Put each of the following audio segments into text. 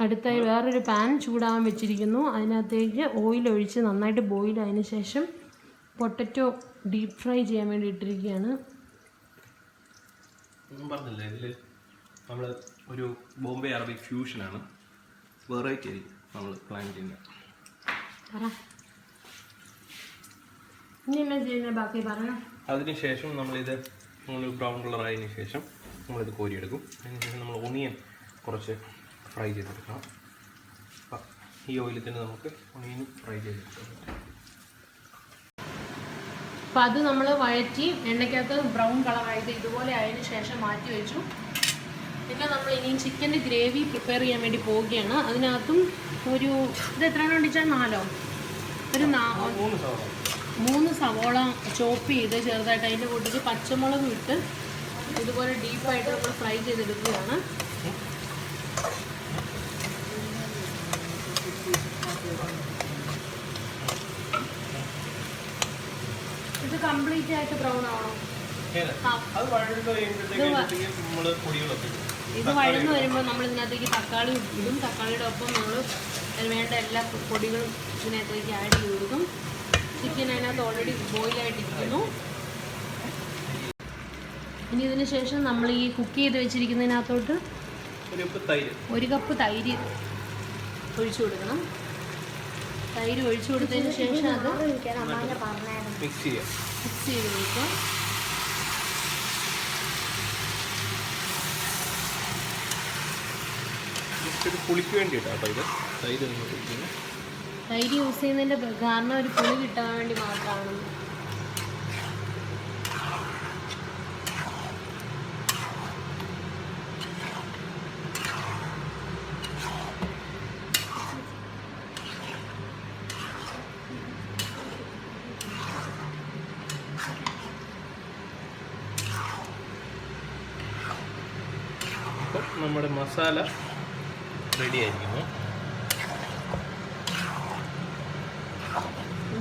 അടുത്തായി വേറൊരു പാൻ ചൂടാകാൻ വെച്ചിരിക്കുന്നു. അതിനകത്തേക്ക് ഓയിൽ ഒഴിച്ച് നന്നായിട്ട് ബോയിൽ ആയതിനു ശേഷം പൊട്ടറ്റോ ഡീപ്പ് ഫ്രൈ ചെയ്യാൻ വേണ്ടി ഇട്ടിരിക്കുകയാണ്. പറഞ്ഞില്ലേ ഇതിൽ നമ്മൾ ഒരു ബോംബെ അറബിക് ഫ്യൂഷനാണ്, വെറൈറ്റി ആയിരിക്കും നമ്മൾ പ്ലാൻ ചെയ്യുന്നത്. അതിനുശേഷം നമ്മളിത് ബ്രൗൺ കളർ ആയതിനു ശേഷം നമ്മളിത് കോരിയെടുക്കും. അതിനുശേഷം നമ്മൾ ഒണിയൻ കുറച്ച് ഫ്രൈ ചെയ്തെടുക്കണം. ഈ ഓയിലിൽ തന്നെ നമുക്ക് ഒണിയൻ ഫ്രൈ ചെയ്തെടുക്കാം. അപ്പോൾ അത് നമ്മൾ വഴറ്റി എണ്ണയ്ക്കകത്ത് ബ്രൗൺ കളറായത് ഇതുപോലെ ആയതിനു ശേഷം മാറ്റി വെച്ചു. പിന്നെ നമ്മൾ ഇനിയും ചിക്കൻ്റെ ഗ്രേവി പ്രിപ്പയർ ചെയ്യാൻ വേണ്ടി പോവുകയാണ്. അതിനകത്തും ഒരു ഇത് എത്രയാണ് വേണ്ടിച്ചാൽ 4 ഒരു 3 സവോള ചോപ്പ് ചെയ്ത് ചെറുതായിട്ട് അതിൻ്റെ കൂട്ടത്തിൽ പച്ചമുളക് ഇട്ട് ഇതുപോലെ ഡീപ്പായിട്ട് നമ്മൾ ഫ്രൈ ചെയ്തെടുക്കുകയാണ്. ഇത് കംപ്ലീറ്റ് ആയിട്ട് ബ്രൗൺ ആവണം. ഇത് വഴന്ന് വരുമ്പോൾ നമ്മൾ ഇതിനകത്തേക്ക് തക്കാളി ഇടും. തക്കാളിയുടെ ഒപ്പം നമ്മൾ അതിന് വേണ്ട എല്ലാ പൊടികളും ഇതിനകത്തേക്ക് ആഡ് ചെയ്ത് കൊടുക്കും. ചിക്കൻ അതിനകത്ത് ഓൾറെഡി ബോയിലായിട്ടിരിക്കുന്നു. ഇനി ഇതിന് ശേഷം നമ്മൾ ഈ കുക്ക് ചെയ്ത് വെച്ചിരിക്കുന്നതിനകത്തോട്ട് 1 കപ്പ് തൈര് ഒഴിച്ചു കൊടുക്കണം. തൈര് ഒഴിച്ചു കൊടുത്തതിന് ശേഷം അത് മിക്സ് ചെയ്ത് കൊടുക്കുക. പുളിക്ക് വേണ്ടിയിട്ടാണ് തൈര് യൂസ് ചെയ്യുന്നതിൻ്റെ കാരണം ഒരു പുളി കിട്ടാൻ വേണ്ടി മാത്രമാണ്. നമ്മുടെ മസാല റെഡി ആയിരിക്കുന്നു.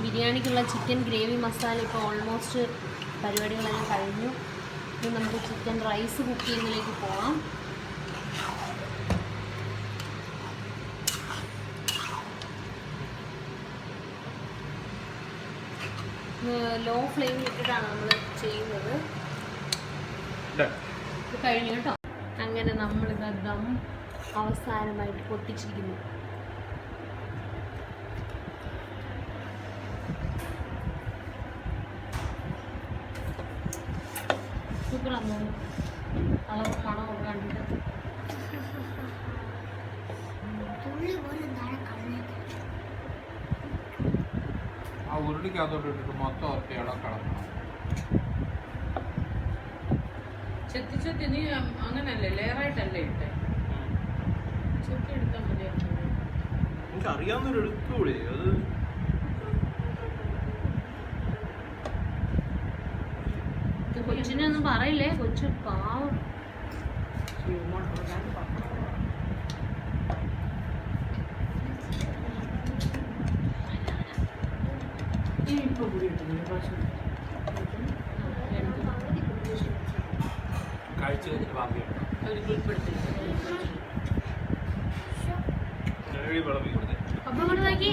ബിരിയാണിക്കുള്ള ചിക്കൻ ഗ്രേവി മസാല ഇപ്പോൾ ഓൾമോസ്റ്റ് പരിപാടികളെല്ലാം കഴിഞ്ഞു. ഇനി നമുക്ക് ചിക്കൻ റൈസ് കുക്ക് ചെയ്യുന്നതിലേക്ക് പോകാം. ലോ ഫ്ലെയിമിൽ ഇട്ടിട്ടാണ് നമ്മൾ ചെയ്യുന്നത്. ഇത് കഴിഞ്ഞു കേട്ടോ. അങ്ങനെ നമ്മളിത് ദം അവസാനമായിട്ട് പൊട്ടിച്ചിരിക്കുന്നു. സൂപ്പറാണ്. അളവ് മണം കണ്ടിട്ട് ആ ഉരുളിക്കകത്തോട്ട് ഇട്ടിട്ട് മൊത്തം ഒറ്റ ഇളക്കണം. ചെത്തി നീ അങ്ങനല്ലേ ലെയറായിട്ടല്ലേ ഇട്ടേ? ചെത്തി എടുത്താൽ മതി. എനിക്ക് അറിയാവുന്നൊരു എടുക്കൂടെ അത്. കൊച്ചിനെ ഒന്നും പറയില്ലേ, കൊച്ചു പാവം. അപ്പം കൊണ്ട് നോക്കി